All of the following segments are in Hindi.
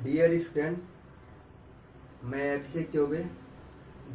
डियर स्टूडेंट, मैं अभिषेक चौबे,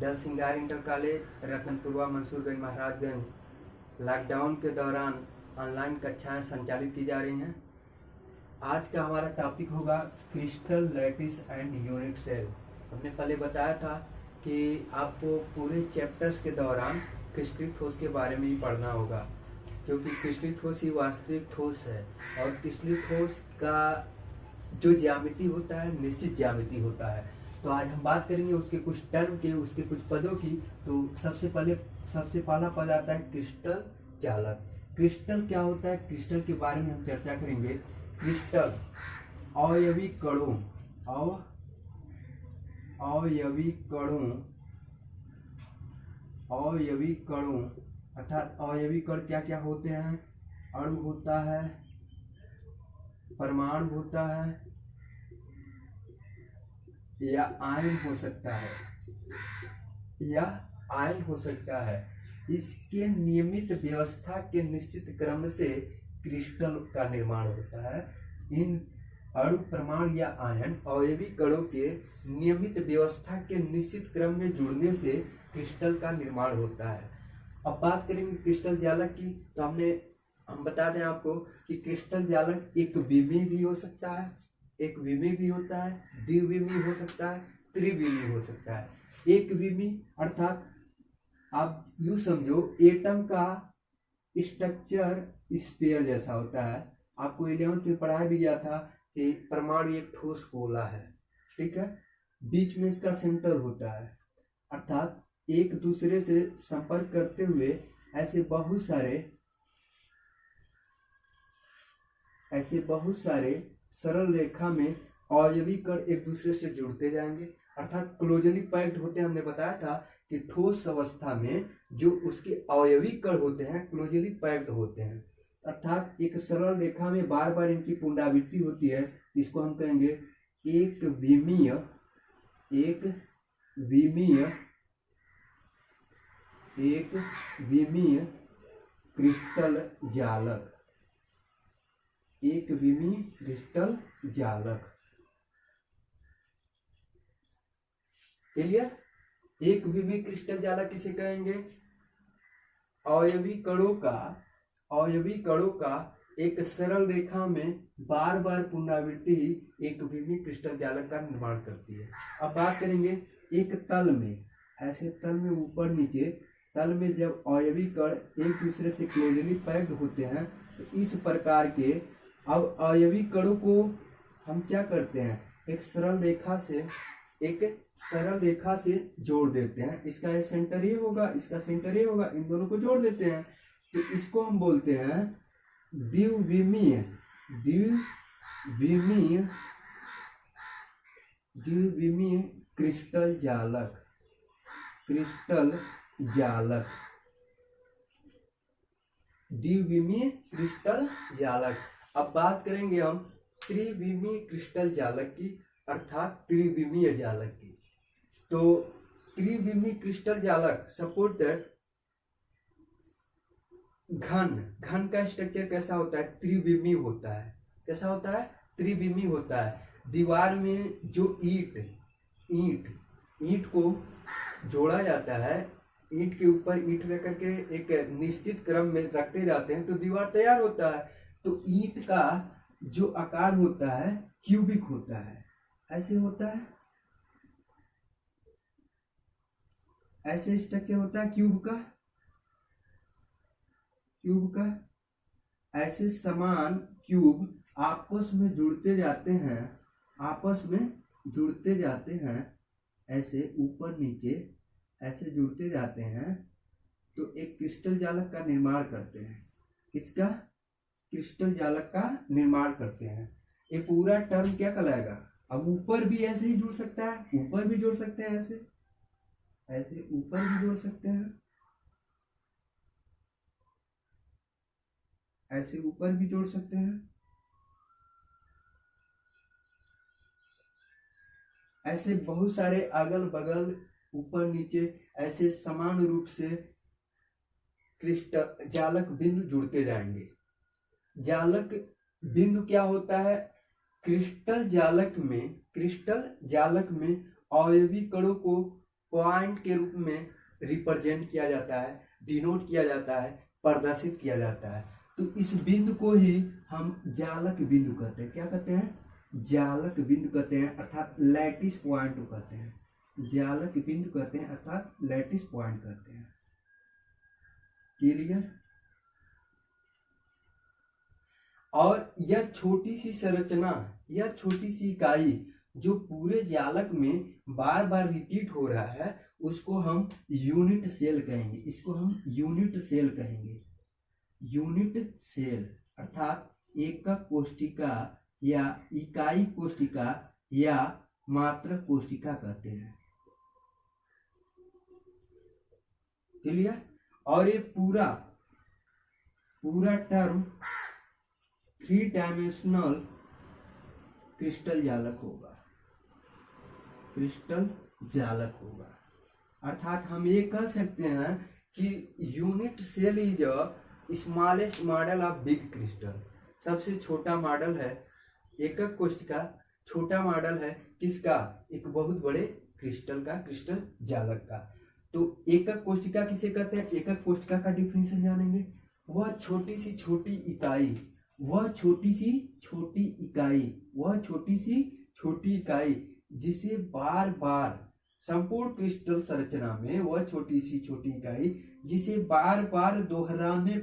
दल सिंगार inter college Ratanpurwa Mansurganj Maharajganj lockdown के दौरान ऑनलाइन कक्षाएं संचालित की जा रही हैं। आज का हमारा टॉपिक होगा crystal lattice and unit cell. हमने पहले बताया था कि आपको पूरे चैप्टर्स के दौरान क्रिस्टल ठोस के बारे में ही पढ़ना होगा, क्योंकि क्रिस्टल ठोस ही वास्तविक ठोस है और क्रिस्टल ठोस का जो ज्यामिति होता है निश्चित ज्यामिति होता है। तो आज हम बात करेंगे उसके कुछ टर्म के, उसके कुछ पदों की। तो सबसे पहला पद आता है क्रिस्टल चालक। क्रिस्टल क्या होता है, क्रिस्टल के बारे में हम चर्चा करेंगे। क्रिस्टल अवयवी कणों अवयवी कणों अर्थात अवयवी कण क्या क्या होते हैं? अणु होता है, परमाणु होता है या आयन हो सकता है। इसके नियमित व्यवस्था के निश्चित क्रम से क्रिस्टल का निर्माण होता है। इन अणु, परमाणु या आयन अवयवी कणों के नियमित व्यवस्था के निश्चित क्रम में जुड़ने से क्रिस्टल का निर्माण होता है। अब बात करेंगे क्रिस्टल जालक की। तो हम बता दें आपको कि क्रिस्टल जालक एक विमीय भी हो सकता है, एक विमीय भी होता है, द्विविमीय हो सकता है, त्रिविमीय हो सकता है। एक विमीय अर्थात आप यूं समझो एटम का स्ट्रक्चर स्फीयर जैसा होता है। आपको 11th में पढ़ाया भी गया था कि परमाणु एक ठोस गोला है, ठीक है। बीच में इसका सेंटर होता है, अर्थात एक दूसरे से संपर्क करते हुए ऐसे बहुत सारे सरल रेखा में अवयवी कण एक दूसरे से जुड़ते जाएंगे, अर्थात क्लोजली पैक्ड होते हैं। हमने बताया था कि ठोस अवस्था में जो उसके अवयवी कण होते हैं क्लोजली पैक्ड होते हैं, अर्थात एक सरल रेखा में बार बार इनकी पुनरावृत्ति होती है। इसको हम कहेंगे एक विमीय क्रिस्टल जालक। एक विमीय क्रिस्टल जालक, क्लियर? एक विमीय क्रिस्टल जालक किसे कहेंगे? अवयवी कणों का एक सरल रेखा में बार बार पुनरावृत्ति ही एक विमीय क्रिस्टल जालक का निर्माण करती है। अब बात करेंगे एक तल में, ऐसे तल में ऊपर नीचे, तल में जब अवयवी कण एक दूसरे से क्लोजली पैक्ड होते हैं तो इस प्रकार के अब अवयवी कणों को हम क्या करते हैं, एक सरल रेखा से जोड़ देते हैं। इसका ये सेंटर ये होगा, इसका सेंटर ये होगा, इन दोनों को जोड़ देते हैं। तो इसको हम बोलते हैं द्विविमीय क्रिस्टल जालक। अब बात करेंगे हम त्रिविमीय क्रिस्टल जालक की, अर्थात त्रिविमीय जालक की। तो त्रिविमीय क्रिस्टल जालक सपोज दैट घन का स्ट्रक्चर कैसा होता है? त्रिविमीय होता है। कैसा होता है? त्रिविमीय होता है। दीवार में जो ईंट को जोड़ा जाता है, ईंट के ऊपर ईंट रख करके एक निश्चित क्रम में रखते जाते हैं तो दीवार तैयार होता है। तो ईंट का जो आकार होता है क्यूबिक होता है, ऐसे होता है, ऐसे स्ट्रक्चर होता है क्यूब का। ऐसे समान क्यूब आपस में जुड़ते जाते हैं, ऐसे ऊपर नीचे ऐसे जुड़ते जाते हैं तो एक क्रिस्टल जालक का निर्माण करते हैं। किसका? क्रिस्टल जालक का निर्माण करते हैं। ये पूरा टर्म क्या कहलाएगा? अब ऊपर भी ऐसे ही जुड़ सकता है, ऊपर भी जोड़ सकते हैं, ऐसे ऊपर भी जोड़ सकते हैं, ऐसे ऊपर भी जोड़ सकते हैं, ऐसे बहुत सारे अगल बगल ऊपर नीचे ऐसे समान रूप से क्रिस्टल जालक बिंदु जुड़ते जाएंगे। जालक बिंदु क्या होता है? क्रिस्टल जालक में अवयवी कणों को पॉइंट के रूप में रिप्रेजेंट किया जाता है, डिनोट किया जाता है, प्रदर्शित किया जाता है। तो इस बिंदु को ही हम जालक बिंदु कहते हैं। क्या कहते हैं? जालक बिंदु कहते हैं, अर्थात लैटिस पॉइंट कहते हैं। जालक बिंदु कहते हैं अर्थात लैटिस पॉइंट कहते हैं। क्लियर? और यह छोटी सी संरचना, यह छोटी सी इकाई जो पूरे जालक में बार बार रिपीट हो रहा है, उसको हम यूनिट सेल कहेंगे। इसको हम यूनिट सेल कहेंगे। यूनिट सेल अर्थात एकक कोशिका या इकाई कोशिका या मात्र कोशिका कहते हैं। क्लियर? और ये पूरा टर्म 3 डायमेंशनल क्रिस्टल जालक होगा। क्रिस्टल जालक होगा अर्थात हम ये कह सकते हैं कि unit cell is smallest model of big crystal. सबसे छोटा मॉडल है एकक कोशिका, छोटा मॉडल है किसका? एक बहुत बड़े क्रिस्टल का, क्रिस्टल जालक का। तो एकक कोशिका किसे कहते हैं? एकक कोशिका का डिफिनेशन जानेंगे। वह छोटी सी छोटी इकाई, वह छोटी सी छोटी इकाई, वह छोटी सी छोटी इकाई जिसे बार बार संपूर्ण क्रिस्टल संरचना में, वह छोटी सी छोटी इकाई जिसे बार बार दोहराने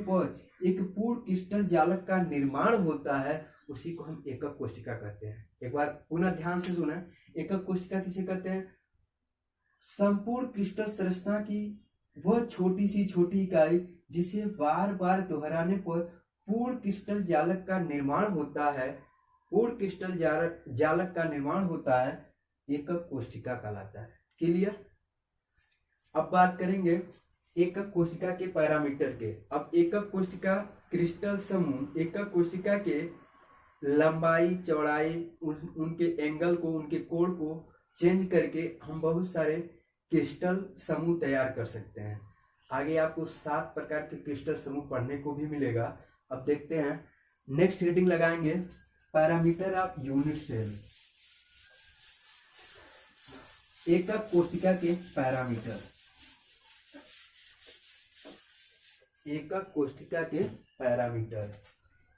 पर एक पूर्ण क्रिस्टल जालक का निर्माण होता है, उसी को हम एकक कोशिका कहते हैं। एक बार पुनः ध्यान से सुना, एकक कोशिका किसे कहते हैं? संपूर्ण क्रिस्टल संरचना की वह छोटी सी छोटी इकाई जिसे बार बार दोहराने पर पूर्ण क्रिस्टल जालक का निर्माण होता है, पूर्ण क्रिस्टल जालक का निर्माण होता है, एकक कोशिका कहलाता है। क्लियर? अब बात करेंगे एकक कोशिका के पैरामीटर के। अब एकक कोशिका क्रिस्टल समूह एकक कोशिका के लंबाई, चौड़ाई, उनके एंगल को, उनके कोण को चेंज करके हम बहुत सारे क्रिस्टल समूह तैयार कर सकते हैं। आगे आपको 7 प्रकार के क्रिस्टल समूह पढ़ने को भी मिलेगा। अब देखते हैं, नेक्स्ट हेडिंग लगाएंगे पैरामीटर ऑफ यूनिट सेल। एकक कोशिका के पैरामीटर, एकक कोशिका के पैरामीटर।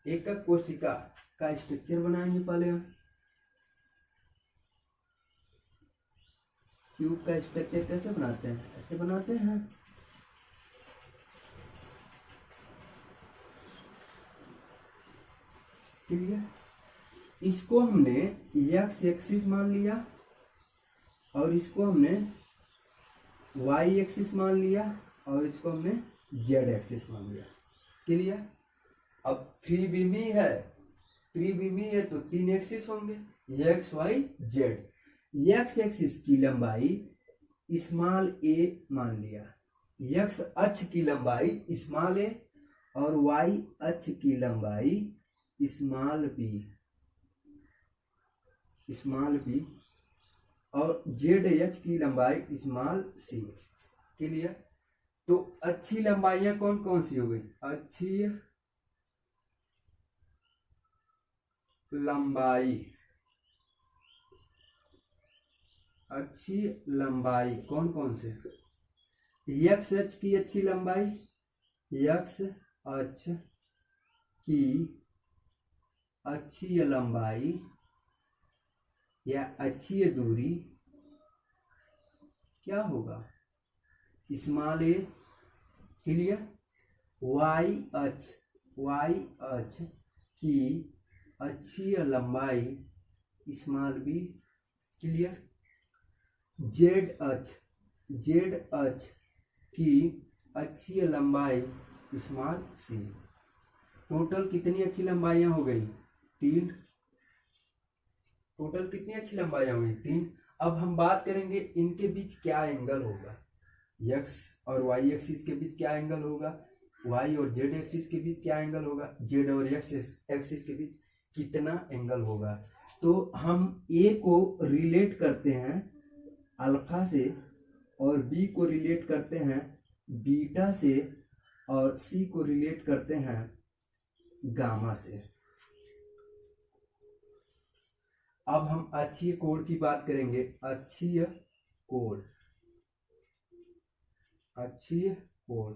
एकक कोशिका का स्ट्रक्चर बनाएंगे पहले हम। क्यूब का स्ट्रक्चर कैसे बनाते हैं? ऐसे बनाते हैं। ठीक है, इसको हमने एक्स एक्सिस मान लिया और इसको हमने वाई एक्सिस मान लिया और इसको हमने जेड एक्सिस मान लिया। क्लियर? अब त्रिविमी है तो 3 एक्सिस होंगे, X Y Z. X axis की लंबाई स्मॉल ए मान लिया, एक्स अक्ष की लंबाई स्मॉल ए और वाई अक्ष की लंबाई स्मॉल बी और जेड अक्ष की लंबाई स्मॉल सी। क्लियर? तो अच्छी लंबाइयां कौन कौन सी हो गई? अच्छी लंबाई कौन कौन से? एक्स अक्ष की अच्छी लंबाई, एक्स अक्ष की अच्छी लंबाई या अच्छी दूरी क्या होगा? स्मॉल ए। क्लियर? वाई अक्ष की अच्छी लंबाई स्मॉल बी। क्लियर? जेड अक्ष की अच्छी लंबाई स्मॉल सी। टोटल कितनी अच्छी लंबाइयां हो गई? 3। टोटल कितनी अच्छी लंबाइयां हो गई? 3। अब हम बात करेंगे इनके बीच क्या एंगल होगा। एक्स और वाई एक्सिस के बीच क्या एंगल होगा, वाई और जेड एक्सिस के बीच क्या एंगल होगा, जेड और एक्स एक्सिस के बीच कितना एंगल होगा। तो हम ए को रिलेट करते हैं अल्फा से और बी को रिलेट करते हैं बीटा से और सी को रिलेट करते हैं गामा से। अब हम अक्षीय कोण की बात करेंगे। अक्षीय कोण, अक्षीय कोण,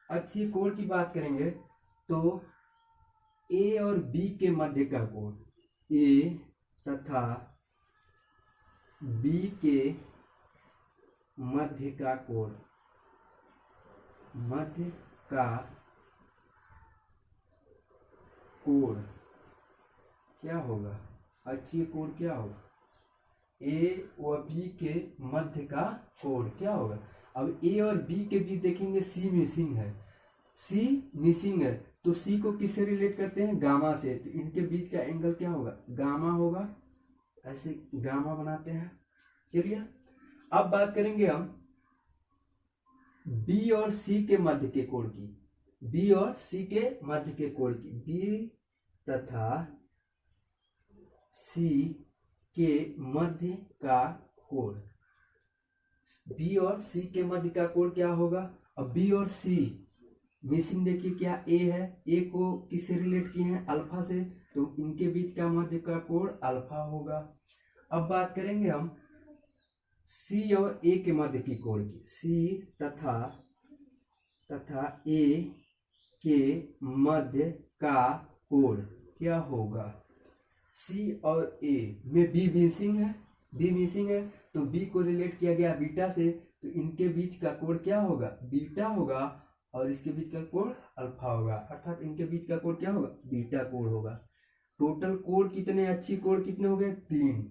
अक्षीय कोण की बात करेंगे तो ए और बी के मध्य का कोण, ए तथा बी के मध्य का कोण, मध्य का कोण क्या होगा? अक्षीय कोण क्या होगा? ए और बी के मध्य का कोण क्या होगा? अब ए और बी के बीच देखेंगे सी मिसिंग है, सी मिसिंग है तो सी को किससे रिलेट करते हैं? गामा से। तो इनके बीच का एंगल क्या होगा? गामा होगा। ऐसे गामा बनाते हैं। चलिए अब बात करेंगे हम बी और सी के मध्य के कोण की, बी और सी के मध्य के कोण की, बी तथा सी के मध्य का कोण, बी और सी के मध्य का कोण क्या होगा? अब बी और सी मिसिंग देखिए क्या ए है, ए को किससे रिलेट किए हैं? अल्फा से। तो इनके बीच का मध्य का कोण अल्फा होगा। अब बात करेंगे हम सी और ए के मध्य की कोण की, सी तथा ए के मध्य का कोण क्या होगा? सी और ए में बी मिसिंग है, बी मिसिंग है तो बी को रिलेट किया गया बीटा से। तो इनके बीच का कोण क्या होगा? बीटा होगा और इसके बीच का कोण अल्फा होगा, अर्थात इनके बीच का कोण क्या होगा? बीटा कोण होगा। टोटल कोण कितने? अच्छी कोण कितने हो गए? 3।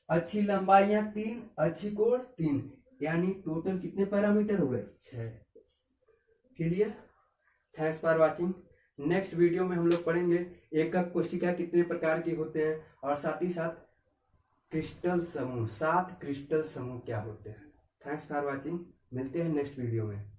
अच्छी लंबाइयां 3, अच्छी कोण 3, यानी टोटल कितने पैरामीटर हो गए? 6। Clear? Thanks for watching. Next video में हम लोग पढ़ेंगे एकक कोशिका कितने प्रकार के होते हैं और साथ ही साथ क्रिस्टल समूह, 7 क्रिस्टल समूह क्या होते हैं। Thanks for watching. मिलते हैं नेक्स्ट वीडियो में।